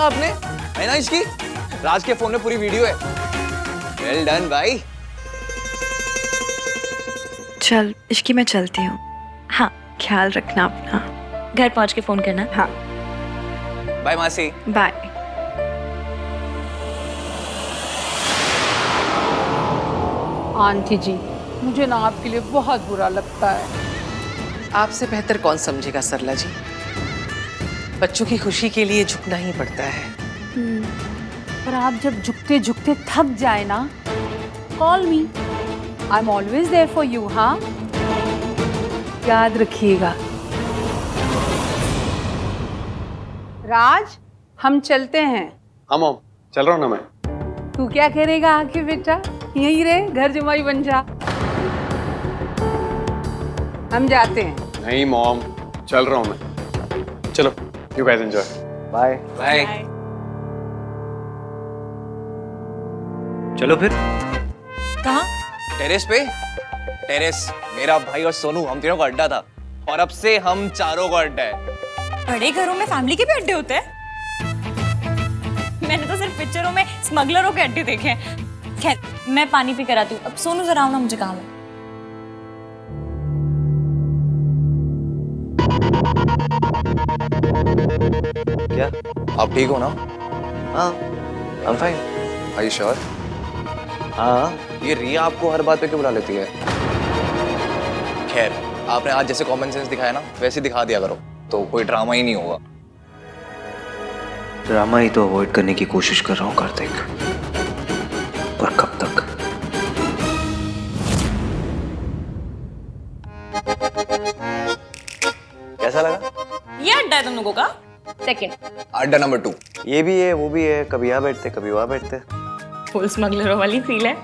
आपने है ना इसकी? राज के फोन में पूरी वीडियो है। वेल डन भाई। चल इश्की मैं चलती हूँ। हाँ ख्याल रखना अपना। घर पहुंच के फोन करना। हाँ बाय मासी। बाय। आंटी जी, मुझे ना आपके लिए बहुत बुरा लगता है। आपसे बेहतर कौन समझेगा सरला जी। बच्चों की खुशी के लिए झुकना ही पड़ता है। पर आप जब झुकते झुकते थक जाए ना, call me, I am always there for you. हाँ, याद रखिएगा। राज, हम चलते हैं। हाँ मॉम, चल रहा हूँ ना मैं। तू क्या करेगा आके बेटा? यहीं रहे, घर जमाई बन जा। हम जाते हैं। नहीं मॉम, चल रहा हूँ मैं। चलो, you guys enjoy. Bye bye. चलो फिर। कहाँ? टेरेस पे। टेरेस मेरा भाई और सोनू, हम तीनों का अड्डा था और अब से हम चारों का अड्डा है। बड़े घरों में फैमिली के भी अड्डे होते हैं? मैंने तो सिर्फ पिक्चरों में स्मगलरों के अड्डे देखे हैं। खैर मैं पानी पी कर आती हूँ। अब सोनू जरा आओ ना, मुझे काम है। क्या आप ठीक हो ना? हाँ I'm fine. Are you sure? हाँ, ये रिया आपको हर बात पे क्यों बुला लेती है? खैर, आपने आज जैसे कॉमन सेंस दिखाया ना, वैसे दिखा दिया करो, तो कोई ड्रामा ही नहीं होगा। ड्रामा ही तो अवॉइड करने की कोशिश कर रहा हूँ कार्तिक, पर कब तक? कैसा लगा? ये अड्डा है तुम लोगों का? सेकंड। अड्डा नंबर 2। ये भी है, वो भी है, कभी यहाँ बैठते कभी वहाँ बैठते। फुल स्मगलरों वाली फील है।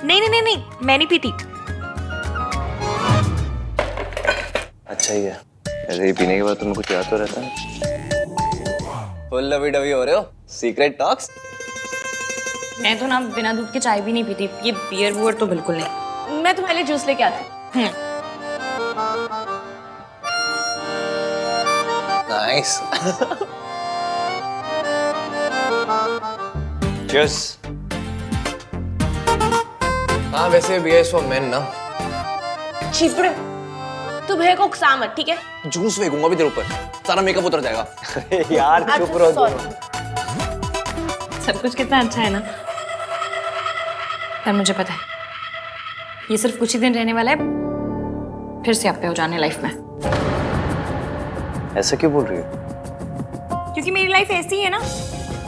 नहीं नहीं नहीं नहीं, मैं नहीं पीती। अच्छा ही है, ऐसे ही पीने के बाद तुम्हें कुछ याद तो रहता है। फुल लवी डवी हो रहे हो? Secret talks? मैं तो ना बिना दूध के चाय भी नहीं पीती। ये बियर वुअर तो बिल्कुल नहीं। मैं तुम्हारे लिए जूस लेके आती हूँ। नाइस। चीयर्स। हाँ वैसे बियर फॉर मेन ना। छिपड़े, तू भैया को उकसा मत, ठीक है? जूस फेंकूंगा भी तेरे ऊपर, सारा मेकअप उतर जाएगा। यार चुप रहो तुम। सब कुछ कितना अच्छा है ना। पर मुझे पता है ये सिर्फ कुछ ही दिन रहने वाला है, फिर से आप पे हो जाने लाइफ में। ऐसा क्यों बोल रही हो? क्योंकि मेरी लाइफ ऐसी ही है ना।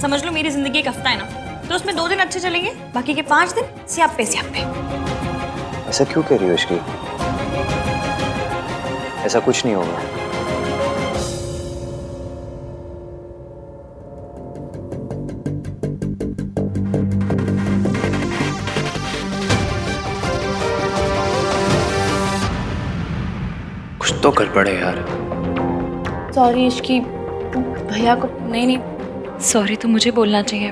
समझ लो मेरी जिंदगी एक हफ्ता है ना, तो उसमें 2 दिन अच्छे चलेंगे, बाकी के 5 दिन सियापे सियापे। ऐसा क्यों कह रही हो इश्की? ऐसा कुछ नहीं होगा। कुछ तो गड़बड़ है यार। सॉरी इश्की, भैया को। नहीं नहीं, सॉरी तो मुझे बोलना चाहिए।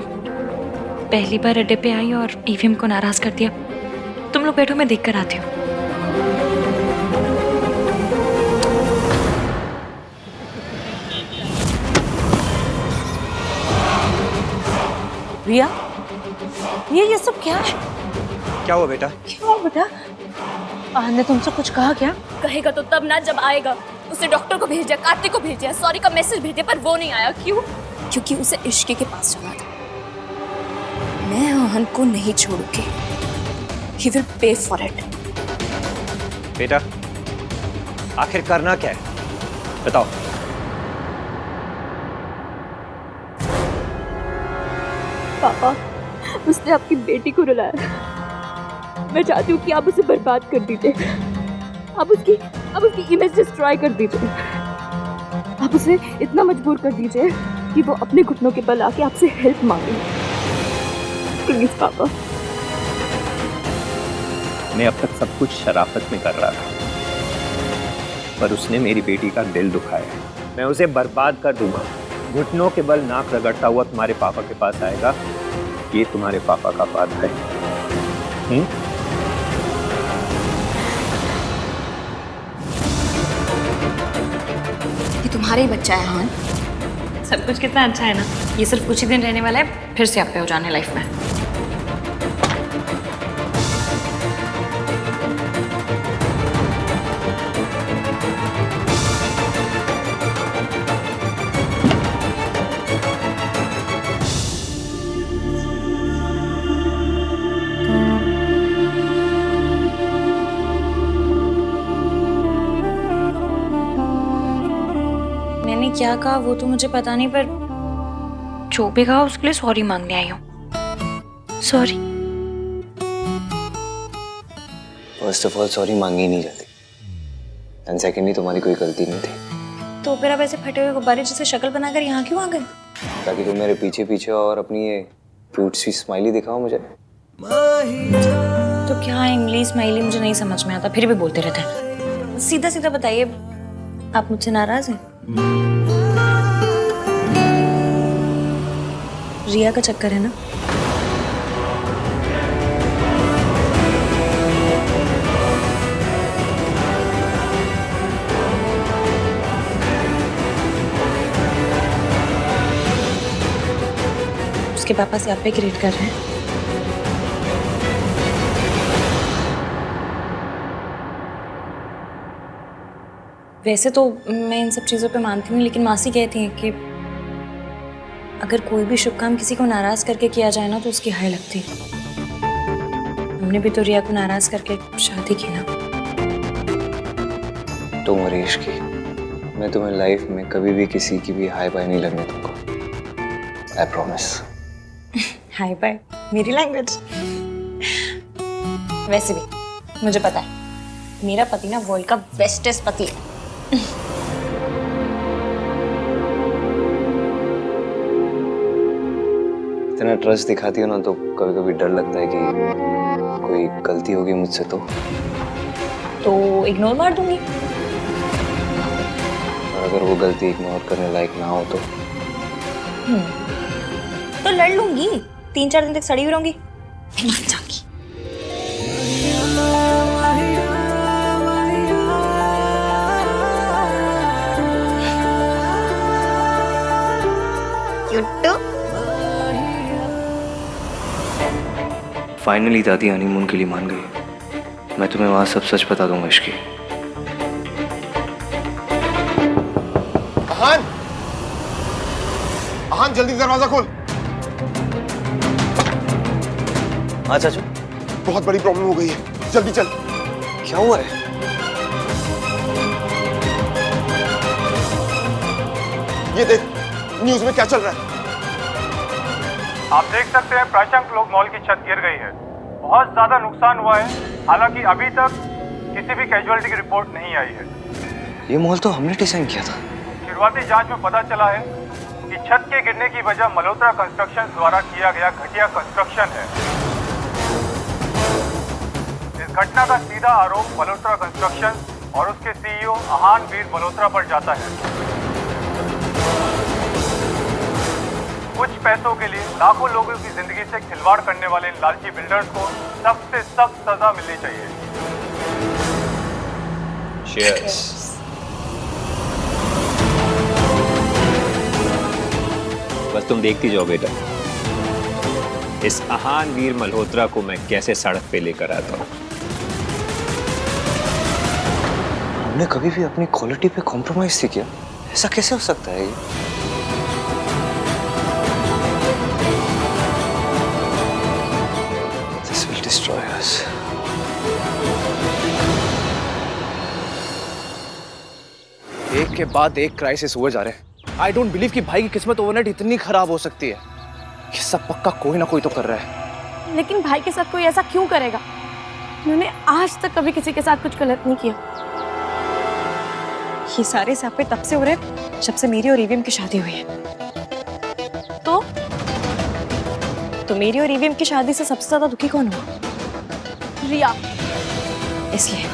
पहली बार अड्डे पे आई और ईवीएम को नाराज कर दिया। तुम लोग बैठो, मैं देख कर आती हूँ। रिया, ये सब क्या है? क्या हुआ बेटा? क्या हुआ बेटा? आन ने तुमसे कुछ कहा क्या? कहेगा तो तब ना जब आएगा। उसने डॉक्टर को भेजा, कार्तिक को भेजा, सॉरी का मैसेज भेजे, पर वो नहीं आया। क्यों? क्योंकि उसे इश्की के पास जाना था। मैं आहन को नहीं छोड़ूंगी। He will pay for it. बेटा आखिर करना क्या है बताओ। पापा, उसने आपकी बेटी को रुलाया। मैं चाहती हूँ कि आप उसे बर्बाद कर दीजिए। आप उसकी इमेज डिस्ट्रॉय कर दीजिए। आप उसे इतना मजबूर कर दीजिए कि वो अपने घुटनों के बल आके आपसे हेल्प मांगे। प्लीज पापा। मैं अब तक सब कुछ शराफत में कर रहा था, पर उसने मेरी बेटी का दिल दुखाया। मैं उसे बर्बाद कर दूंगा। घुटनों के बल नाक रगड़ता हुआ तुम्हारे पापा के पास आएगा। ये तुम्हारे पापा का वादा है। तुम्हारा ही बच्चा है हान। सब कुछ कितना अच्छा है ना। ये सिर्फ कुछ ही दिन रहने वाला है, फिर से आप पे हो जाने लाइफ में। मैंने क्या कहा वो तो मुझे पता नहीं, पर जो भी कहा उसके लिए सॉरी मांगने आई हूँ। Sorry. First of all sorry मांगी नहीं जाती, एंड सेकेंडली तुम्हारी कोई गलती नहीं थी। तो फिर आप ऐसे फटे हुए गुब्बारे जैसे शक्ल बनाकर यहाँ क्यों आ गए? ताकि तुम मेरे पीछे पीछे और अपनी ये क्यूट सी स्माइली दिखाओ मुझे। तो क्या इंग्लिश स्माइली मुझे नहीं समझ में आता, फिर भी बोलते रहते हैं। सीधा सीधा बताइए, आप मुझसे नाराज हैं? रिया का चक्कर है ना? उसके पापा से आप पे क्रिएट कर रहे हैं। वैसे तो मैं इन सब चीज़ों पे मानती नहीं, लेकिन मासी कहती हैं कि अगर कोई भी शुभ काम किसी को नाराज करके किया जाए ना तो उसकी हाय लगती है। हमने भी तो रिया को नाराज करके शादी की ना। तुम और इश्क की, मैं तुम्हें लाइफ में कभी भी किसी की भी हाय बाय नहीं लगने दूंगा। I promise. हाय बाय मेरी लैंग्वेज। वैसे भी मुझे पता है मेरा पति ना वर्ल्ड का बेस्टेस्ट पति है। इतना ट्रस्ट दिखाती हो ना तो कभी कभी डर लगता है कि कोई गलती होगी मुझसे तो इग्नोर मार दूंगी। और अगर वो गलती इग्नोर करने लायक ना हो तो लड़ लूंगी, 3-4 दिन तक सड़ी हुई रहूंगी, फिर मान जाऊंगी। फाइनली दादी हनीमून के लिए मान गई। मैं तुम्हें वहां सब सच बता दूंगा इश्की। अहान, अहान जल्दी दरवाजा खोल। हाँ चाचू, बहुत बड़ी प्रॉब्लम हो गई है, जल्दी चल। क्या हुआ है? ये देख न्यूज में क्या चल रहा है। आप देख सकते हैं प्राशंक लोग मॉल की छत गिर गई है। बहुत ज्यादा नुकसान हुआ है, हालांकि अभी तक किसी भी कैजुअलिटी की रिपोर्ट नहीं आई है। ये मॉल तो हमने डिजाइन किया था। शुरुआती जांच में पता चला है कि छत के गिरने की वजह मल्होत्रा कंस्ट्रक्शन द्वारा किया गया घटिया कंस्ट्रक्शन है। इस घटना का सीधा आरोप मल्होत्रा कंस्ट्रक्शन और उसके सीईओ अहान वीर मल्होत्रा पर जाता है। कुछ पैसों के लिए लाखों लोगों की जिंदगी से खिलवाड़ करने वाले इन लालची बिल्डर्स को सख्त से सख्त सजा मिलनी चाहिए। Cheers. बस तुम देखती जाओ बेटा, इस अहान वीर मल्होत्रा को मैं कैसे सड़क पे लेकर आता हूँ। हमने कभी भी अपनी क्वालिटी पे कॉम्प्रोमाइज नहीं किया, ऐसा कैसे हो सकता है ये? This will destroy us. एक के बाद एक क्राइसिस हुए जा रहे हैं। आई डोंट बिलीव कि भाई की किस्मत ओवरनाइट इतनी खराब हो सकती है। ये सब पक्का कोई ना कोई तो कर रहा है। लेकिन भाई के साथ कोई ऐसा क्यों करेगा? उन्होंने आज तक कभी किसी के साथ कुछ गलत नहीं किया। ये सारे सापे तब से हो रहे हैं जब से मेरी और ईवीएम की शादी हुई है। तो मेरी और ईवीएम की शादी से सबसे ज्यादा दुखी कौन हुआ? रिया। इसलिए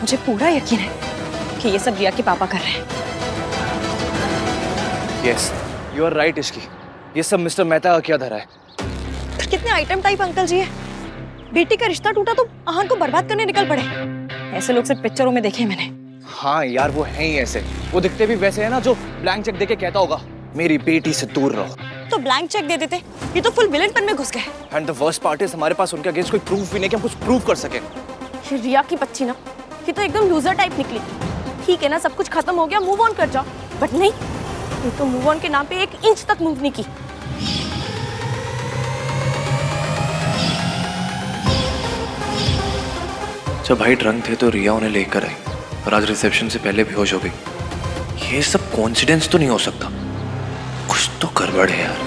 मुझे पूरा यकीन है कि ये सब रिया के पापा कर रहे हैं। Yes, you are right Ishqi. ये सब मिस्टर मेहता का क्या धरा है। पर कितने आइटम टाइप अंकल जी है। बेटी का रिश्ता टूटा तो अहान को बर्बाद करने निकल पड़े। ऐसे लोग सिर्फ पिक्चरों में देखे मैंने। हाँ यार, वो है ही ऐसे। वो दिखते भी वैसे है ना जो ब्लैंक चेक देके कहता होगा मेरी बेटी से दूर रहो। तो ब्लैंक चेक दे देते, ये तो फुल विलेनपन में घुस गए। And the worst part is हमारे पास उनके अगेंस्ट कोई प्रूफ भी नहीं कि हम कुछ प्रूव कर सके। ये रिया की बच्ची ना, ये तो एकदम लूजर टाइप निकली। ठीक है ना, सब कुछ खत्म हो गया, मूव ऑन कर जाओ, बट नहीं, ये तो मूव ऑन के नाम पे 1 इंच तक मूव नहीं की। जब भाई ड्रंक थे तो रिया उन्हें लेकर आई और आज रिसेप्शन से पहले बेहोश हो गई। ये सब कोइंसिडेंस तो नहीं हो सकता, कुछ तो गड़बड़ है यार।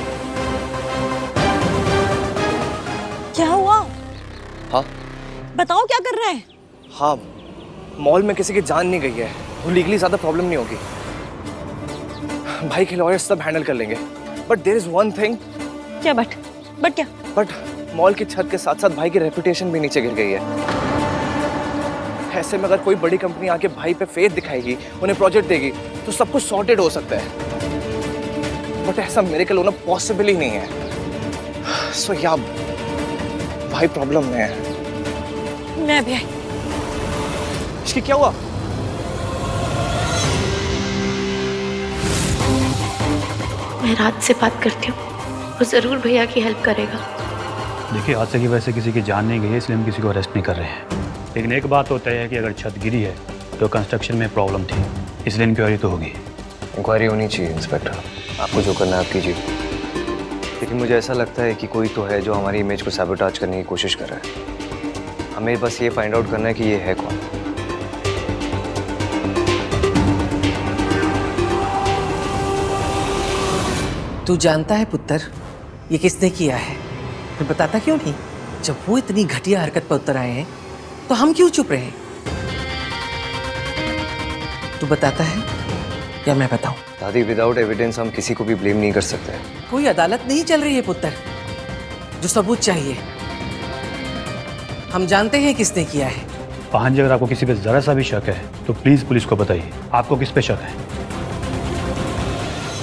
क्या हुआ? हाँ बताओ क्या कर रहे हैं? हाँ, मॉल में किसी की जान नहीं गई है, तो लीगली ज्यादा प्रॉब्लम नहीं होगी। भाई के लॉयर्स सब हैंडल कर लेंगे। But there is one thing. क्या बट क्या? बट मॉल की छत के साथ साथ भाई की रेपुटेशन भी नीचे गिर गई है। ऐसे में अगर कोई बड़ी कंपनी आके भाई पे फेथ दिखाएगी, उन्हें प्रोजेक्ट देगी, तो सब कुछ सॉर्टेड हो सकता है। बट ऐसा मिरेकल होना पॉसिबल ही नहीं है। सो या भाई प्रॉब्लम में है। मैं भी आई। इसकी क्या हुआ? मैं रात से बात करती हूँ, वो जरूर भैया की हेल्प करेगा। देखिए, हादसे की वजह से किसी की जान नहीं गई है, इसलिए हम किसी को अरेस्ट नहीं कर रहे हैं। लेकिन एक बात तो तय है कि अगर छत गिरी है तो कंस्ट्रक्शन में प्रॉब्लम थी, इसलिए इंक्वायरी तो होगी। इंक्वायरी होनी चाहिए इंस्पेक्टर, आपको जो करना है आप कीजिए। लेकिन मुझे ऐसा लगता है कि कोई तो है जो हमारी इमेज को सैबोटाज करने की कोशिश कर रहा है। हमें बस ये फाइंड आउट करना है कि ये है कौन। तू जानता है पुत्र, ये किसने किया है? फिर बताता क्यों नहीं? जब वो इतनी घटिया हरकत पर उतर आए हैं तो हम क्यों चुप रहे? तू बताता है या मैं बताऊं? दादी, विदाउट एविडेंस हम किसी को भी ब्लेम नहीं कर सकते। कोई अदालत नहीं चल रही है पुत्र, जो सबूत चाहिए। हम जानते हैं किसने किया है। हाँ जी, अगर आपको किसी पे जरा सा भी शक है तो प्लीज पुलिस को बताइए। आपको किस पे शक है?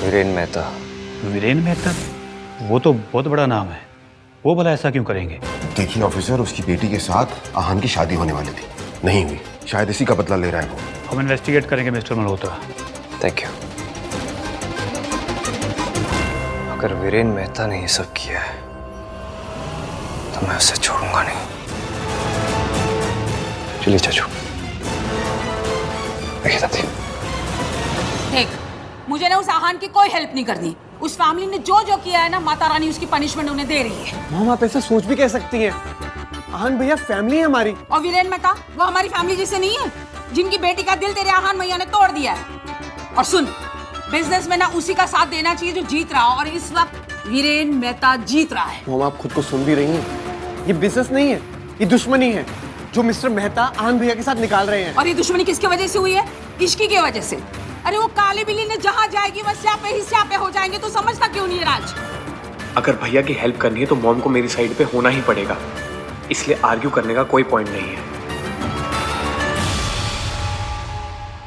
वीरेन मेहता। वीरेन मेहता? वो तो बहुत बड़ा नाम है, वो भला ऐसा क्यों करेंगे? देखिए ऑफिसर, उसकी बेटी के साथ आहान की शादी होने वाली थी, नहीं हुई। शायद इसी का बदला ले रहा है वो। हम इन्वेस्टिगेट करेंगे मिस्टर मल्होत्रा। Thank you. अगर वीरेन मेहता ने ये सब किया है तो मैं उसे छोड़ूंगा नहीं। चलिए चाचू। देख, मुझे ना उस आहान की कोई हेल्प नहीं करनी। उस फैमिली ने जो जो किया है ना, माता रानी उसकी पनिशमेंट उन्हें दे रही है। मॉम, आप ऐसा सोच भी कह सकती हैं? आहान भैया फैमिली है हमारी। और वीरेन मेहता वो हमारी फैमिली जैसे नहीं है, जिनकी बेटी का दिल तेरे आहान भैया ने तोड़ दिया है। और सुन, बिजनेस में ना उसी का साथ देना चाहिए जो जीत रहा हो, और इस वक्त वीरेन मेहता जीत रहा है। मॉम, आप खुद को सुन भी रही हैं? ये बिजनेस नहीं है, ये दुश्मनी है जो मिस्टर मेहता आहान भैया के साथ निकाल रहे हैं। और ये दुश्मनी किसकी वजह से हुई है? इश्की की वजह से। अरे वो काली बिल्ली ने जहाँ जाएगी वह स्यापे ही स्यापे हो जाएंगे, तो समझता क्यों नहीं है राज? अगर भैया की हेल्प करनी है तो मॉम को मेरी साइड पे होना ही पड़ेगा, इसलिए आर्ग्यू करने का कोई पॉइंट नहीं है।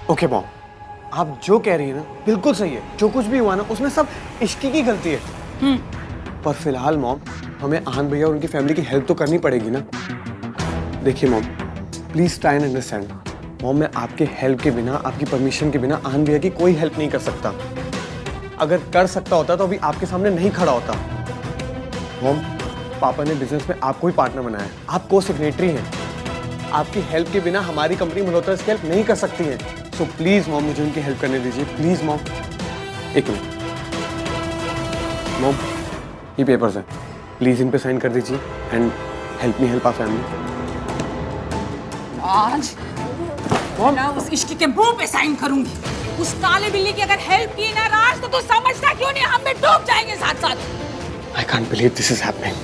ओके मॉम, आप जो कह रही है ना बिल्कुल सही है। जो कुछ भी हुआ ना उसमें सब इश्की की गलती है। पर फिलहाल मॉम, हमें आहान भैया और उनकी फैमिली की हेल्प तो करनी पड़ेगी ना। देखिए mom, please try and understand. Mom, मैं आपके हेल्प के बिना, आपकी परमिशन के बिना आहान भैया की कोई हेल्प नहीं कर सकता। अगर कर सकता होता तो अभी आपके सामने नहीं खड़ा होता। मॉम, पापा ने बिजनेस में आपको ही पार्टनर बनाया है, आप को सेक्रेटरी हैं। आपकी हेल्प के बिना हमारी कंपनी मल्होत्रा की हेल्प नहीं कर सकती है। सो प्लीज मॉम, मुझे उनकी हेल्प करने दीजिए प्लीज मॉम। एक मिनट मॉम, ये पेपर्स हैं, प्लीज इन पे साइन कर दीजिए and help me help our family. आज मैं उस इश्क के मुंह पे साइन करूंगी। उस काले बिल्ली की अगर हेल्प की ना राज, तो तू समझता क्यों नहीं हम भी डूब जाएंगे साथ साथ। I can't believe this is happening.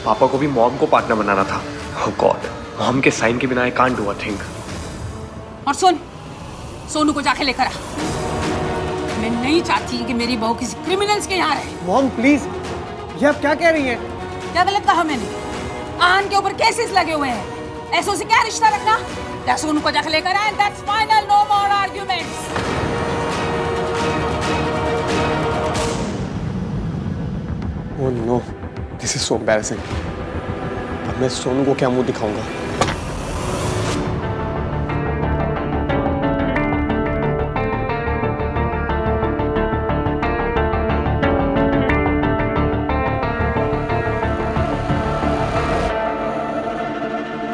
पापा को भी मॉम को पार्टनर बनाना था। Oh God, मॉम के साइन के बिना I can't do a thing. और सुन, सोनू को जाके लेकर आ। मैं नहीं चाहती कि मेरी बहू किसी क्रिमिनल्स के यहाँ रहे। मॉम प्लीज, ये आप क्या कह रही हैं? क्या गलत कहा मैंने? आहान के ऊपर केसेस लगे हुए हैं, ऐसों से क्या रिश्ता रखना? या सोनू को जाके लेकर आए, that's final, no more arguments. Oh no, this is so embarrassing. अब मैं सोनू को क्या मुंह दिखाऊंगा?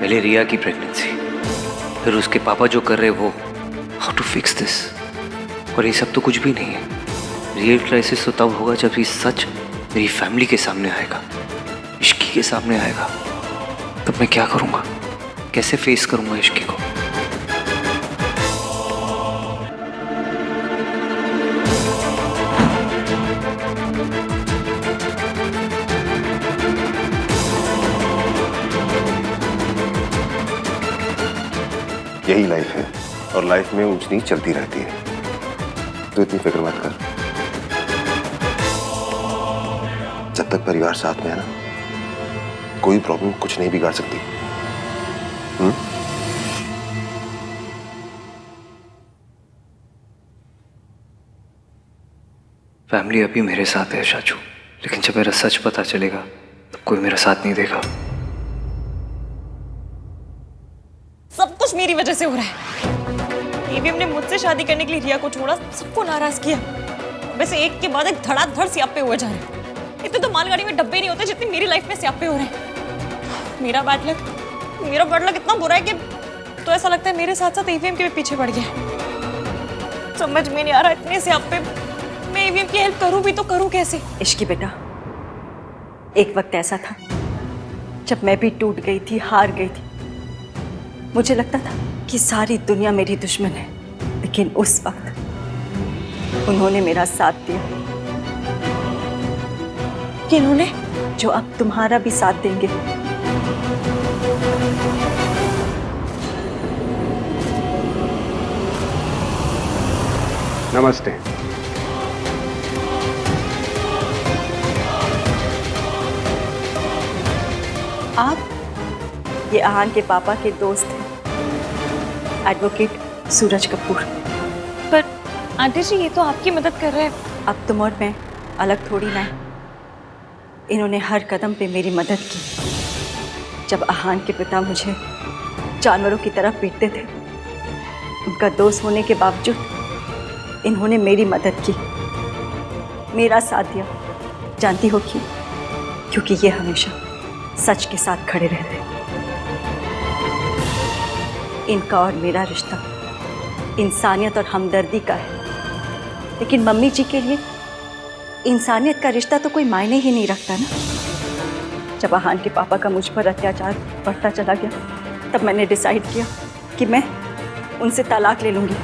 पहले रिया की प्रेगनेंसी, फिर उसके पापा जो कर रहे वो, हाउ टू फिक्स दिस। और ये सब तो कुछ भी नहीं है। रियल क्राइसिस तो तब होगा जब ये सच मेरी फैमिली के सामने आएगा, इश्की के सामने आएगा। तब मैं क्या करूंगा, कैसे फेस करूंगा इश्की को? यही लाइफ है और लाइफ में ऊंच नीच चलती रहती है, तो इतनी फिक्र मत कर। जब तक परिवार साथ में है ना, कोई प्रॉब्लम कुछ नहीं बिगाड़ सकती। फैमिली अभी मेरे साथ है शाचू, लेकिन जब मेरा सच पता चलेगा तब कोई मेरा साथ नहीं देगा। सब कुछ मेरी वजह से हो रहा है। एवीएम ने मुझसे शादी करने के लिए रिया को छोड़ा, सबको नाराज किया। वैसे एक के बाद एक धड़ाधड़ सियापे हुए जा रहे हैं। इतने तो मालगाड़ी में डब्बे नहीं होते जितने मेरी लाइफ में सियापे हो रहे हैं। मेरा बैड लक इतना बुरा है कि तो ऐसा लगता है मेरे साथ साथ एवीएम के भी पीछे पड़ गया। समझ में नहीं आ रहा, इतने सियापे मैं एवीएम की हेल्प करूं भी तो करूं कैसे? इश्की बेटा, एक वक्त ऐसा था जब मैं भी टूट गई थी, हार गई थी। मुझे लगता था कि सारी दुनिया मेरी दुश्मन है, लेकिन उस वक्त उन्होंने मेरा साथ दिया। किन्होंने? जो अब तुम्हारा भी साथ देंगे। नमस्ते। आप ये आहान के पापा के दोस्त हैं, एडवोकेट सूरज कपूर। पर आंटी जी, ये तो आपकी मदद कर रहे हैं। अब तुम और मैं अलग थोड़ी ना है। इन्होंने हर कदम पे मेरी मदद की। जब आहान के पिता मुझे जानवरों की तरह पीटते थे, उनका दोस्त होने के बावजूद इन्होंने मेरी मदद की, मेरा साथ दिया। जानती हो क्यों? क्योंकि ये हमेशा सच के साथ खड़े रहते हैं। इनका और मेरा रिश्ता इंसानियत और हमदर्दी का है, लेकिन मम्मी जी के लिए इंसानियत का रिश्ता तो कोई मायने ही नहीं रखता ना। जब आहान के पापा का मुझ पर अत्याचार बढ़ता चला गया, तब मैंने डिसाइड किया कि मैं उनसे तलाक ले लूँगी,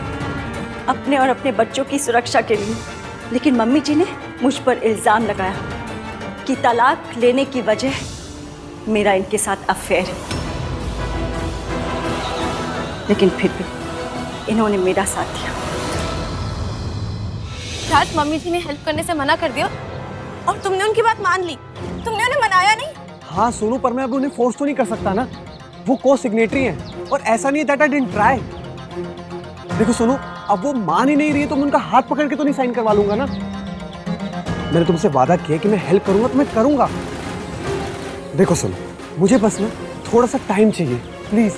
अपने और अपने बच्चों की सुरक्षा के लिए। लेकिन मम्मी जी ने मुझ पर इल्ज़ाम लगाया कि तलाक लेने की वजह मेरा इनके साथ अफेयर है। लेकिन फिर भी इन्होंने मेरा साथ दिया। राज, मम्मी जी ने हेल्प करने से मना कर दिया और तुमने उनकी बात मान ली। तुमने उन्हें मनाया नहीं? हाँ सोनू, पर मैं अब उन्हें फोर्स तो नहीं कर सकता ना। वो को सिग्नेटरी हैं और ऐसा नहीं दैट आई डिडंट ट्राई। देखो सोनू, अब वो मान ही नहीं रही है तो मैं उनका हाथ पकड़ के तो नहीं साइन करवा लूंगा ना। मैंने तुमसे वादा किया कि मैं हेल्प करूंगा तो मैं करूंगा। देखो सोनू, मुझे बस ना थोड़ा सा टाइम चाहिए प्लीज,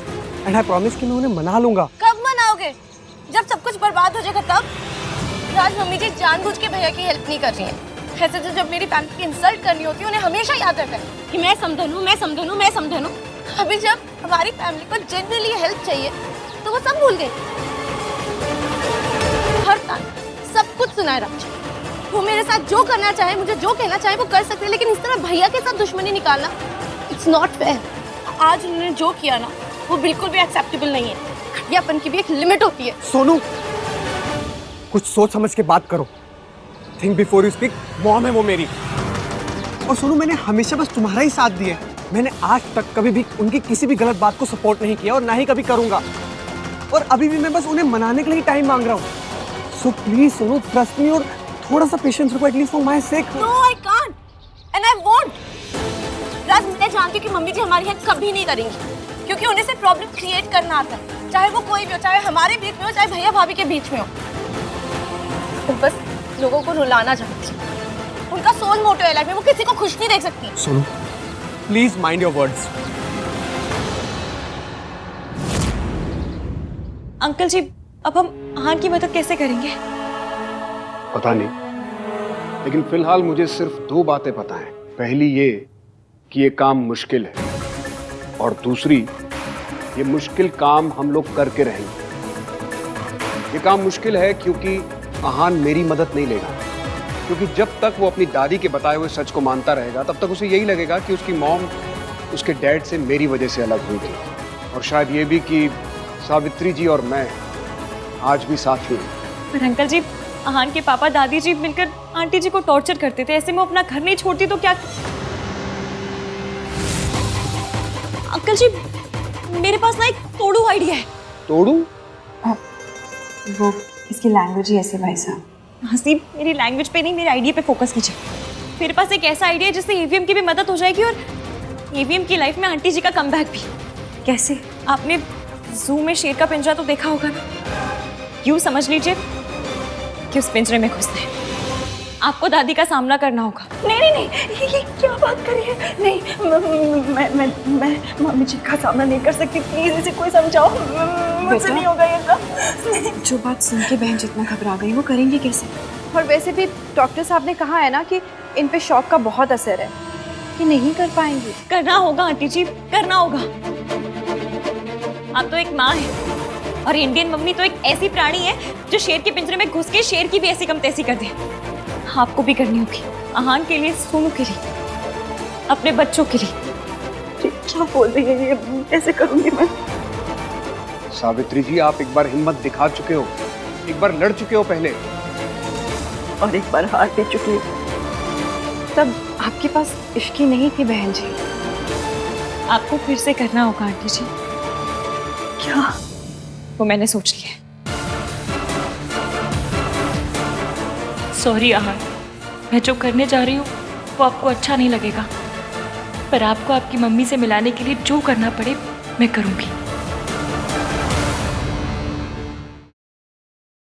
एंड आई प्रॉमिस कि मैं उन्हें मना लूंगा। कब मनाओगे? जब सब कुछ बर्बाद हो जाएगा तब? राज, मम्मी जी जानबूझ के भैया की हेल्प नहीं कर रही हैं। ऐसे तो जब मेरी फैमिली की इंसल्ट करनी होती है, उन्हें हमेशा याद रहता है कि मैं समझन हूँ, मैं समझन हूँ, मैं समझन हूँ। अभी जब हमारी फैमिली को जेन्युइनली हेल्प चाहिए तो वो सब भूल गई। हर टाइम सब कुछ सुनाए राज। वो मेरे साथ जो करना चाहे, मुझे जो कहना चाहे वो कर सकते हैं, लेकिन इस तरह भैया के साथ दुश्मनी निकालना, इट्स नॉट फेयर। आज उन्होंने जो किया ना, वो बिल्कुल भी एक्सेप्टेबल नहीं है। घटियापन की भी एक लिमिट होती है। सोनू, कुछ सोच समझ के बात करो। Think before you speak. Mom है वो मेरी। और सोनू, मैंने हमेशा बस तुम्हारा ही साथ दिया है। मैंने आज तक कभी भी उनकी किसी भी गलत बात को सपोर्ट नहीं किया और ना ही कभी करूंगा। और अभी भी मैं बस उन्हें मनाने के लिए टाइम मांग रहा हूँ। So please Sonu, trust me और थोड़ा सा पेशेंस रखो, at least for my sake. No, I can't and I won't. Raj, मैं जानती हूँ कि मम्मी जी हमारी हेल्प कभी नहीं करेंगी, क्योंकि उन्हें सिर्फ प्रॉब्लम क्रिएट करना आता है, चाहे वो कोई भी हो, चाहे हमारे बीच में हो, चाहे भैया भाभी के बीच में हो। वो बस लोगों को रुलाना चाहती है। उनका सोल मोटो है लाइफ में, वो किसी को खुश नहीं देख सकती। Sonu, please mind your words. Uncle ji, अब हम आहान की मदद कैसे करेंगे? पता नहीं, लेकिन फिलहाल मुझे सिर्फ 2 बातें पता हैं। पहली ये कि ये काम मुश्किल है, और दूसरी ये मुश्किल काम हम लोग करके रहेंगे। ये काम मुश्किल है क्योंकि आहान मेरी मदद नहीं लेगा, क्योंकि जब तक वो अपनी दादी के बताए हुए सच को मानता रहेगा तब तक उसे यही लगेगा कि उसकी मॉम उसके डैड से मेरी वजह से अलग हुई थी, और शायद ये भी कि सावित्री जी और मैं आज भी साथ ही हैं। पर अंकल जी, आहान के पापा दादी जी मिलकर आंटी जी को टॉर्चर करते थे, ऐसे में वो अपना घर नहीं छोड़ती तो क्या? अंकल जी, मेरे पास ना एक तोड़ू आइडिया है। तोड़ू? वो इसकी लैंग्वेज ही ऐसे भाई साहब। हसीब, मेरी लैंग्वेज पे नहीं, मेरे आइडिया पे फोकस कीजिए। मेरे पास एक ऐसा आइडिया है जिससे ईवीएम की भी मदद हो जाएगी और ईवीएम की लाइफ में आंटी जी का कमबैक भी। कैसे? आपने जू में शेर का पिंजरा तो देखा होगा ना? यूँ समझ लीजिए कि उस पिंजरे में घुसना है। आपको दादी का सामना करना होगा। नहीं नहीं नहीं, ये क्या बात कर रही है? नहीं, मैं मम्मी जी का सामना नहीं कर सकती। प्लीज इसे कोई समझाओ, मुझसे नहीं होगा ये सब। जो बात सुन के बहन जितना घबरा गई वो करेंगे कैसे? और वैसे भी डॉक्टर साहब ने कहा है ना कि इन पे शॉक का बहुत असर है, कि नहीं कर पाएंगी। करना होगा आंटी जी, करना होगा। आप तो एक माँ है और इंडियन मम्मी तो एक ऐसी प्राणी है जो शेर के पिंजरे में घुस के शेर की भी ऐसी कम तैसी कर दे। आपको भी करनी होगी, आहान के लिए, सोनू के लिए, अपने बच्चों के लिए। क्या बोल रही है ये? कैसे करूंगी मैं? सावित्री जी, आप एक बार हिम्मत दिखा चुके हो, एक बार लड़ चुके हो पहले, और एक बार हार दे चुकी हूँ। तब आपके पास इश्की नहीं थी बहन जी। आपको फिर से करना होगा आंटी जी। क्या? वो मैंने सोच लिया है। सॉरी आहान, मैं जो करने जा रही हूँ वो आपको अच्छा नहीं लगेगा, पर आपको आपकी मम्मी से मिलाने के लिए जो करना पड़े मैं करूँगी।